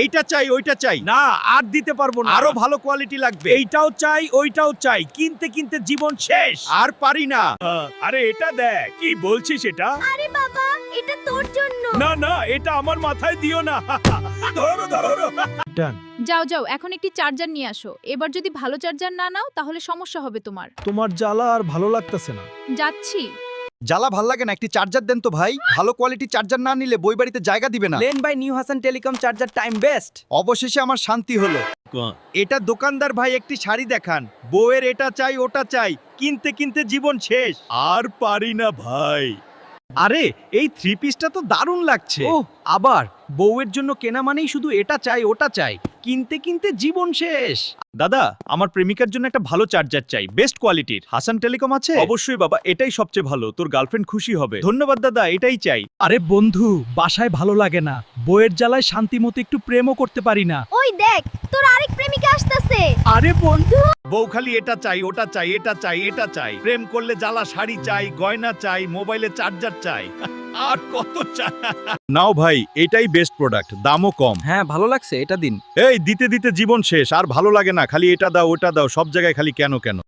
এইটা চাই ওইটা চাই, না আর দিতে পারবো না। আরো ভালো কোয়ালিটি লাগবে। এইটাও চাই ওইটাও চাই, কিনতে কিনতে জীবন শেষ। আর পারি না। আরে এটা দেখ, কি বলছিস এটা? আরে বাবা, এটা তোর জন্য। না না, এটা আমার মাথায় দিও না। ধরো ধরো। যাও যাও, এখন একটি চার্জার নিয়ে আসো। এবার যদি ভালো চার্জার না নাও তাহলে সমস্যা হবে তোমার। তোমার জ্বালা আর ভালো লাগতেছে না। যাচ্ছি। জ্বালা ভাল লাগে না, একটি চার্জার দেন তো ভাই। ভালো কোয়ালিটি চার্জার না নিলে বই বাড়িতে জায়গা দিবে না। লেন by new Hasan telecom charger time best. অবশেষে আমার শান্তি হলো। এটা দোকানদার ভাই একটি শাড়ি দেখান। বউয়ের এটা চাই ওটা চাই, কিনতে কিনতে জীবন শেষ। আর পারি না ভাই। আরে এই থ্রি পিসটা তো দারুণ লাগছে। ওহ, আবার বউয়ের জন্য কেনা মানেই শুধু এটা চাই ওটা চাই, কিনতে কিনতে জীবন শেষ। দাদা, আমার প্রেমিকার জন্য একটা ভালো চার্জার চাই, বেস্ট কোয়ালিটির। হাসান টেলিকম আছে? অবশ্যই বাবা, এটাই সবচেয়ে ভালো, তোর গার্লফ্রেন্ড খুশি হবে। ধন্যবাদ দাদা, এটাই চাই। আরে বন্ধু, বাসায় ভালো লাগে না, বইয়ের জ্বালায় শান্তি মতো একটু প্রেমও করতে পারি না। ওই দেখ, তোর আরেক প্রেমিকা আসতেছে। আরে বন্ধু, বউ খালি এটা চাই ওটা চাই এটা চাই এটা চাই। প্রেম করলে জ্বালা শাড়ি চাই, গয়না চাই, মোবাইলে চার্জার চাই, আর কত চাই। নাও ভাই, এটাই বেস্ট প্রোডাক্ট, দামও কম। হ্যাঁ ভালো লাগছে, এটা দিন। এই দিতে দিতে জীবন শেষ, আর ভালো লাগে না। খালি এটা দাও ওটা দাও, সব জায়গায় খালি কেন কেন।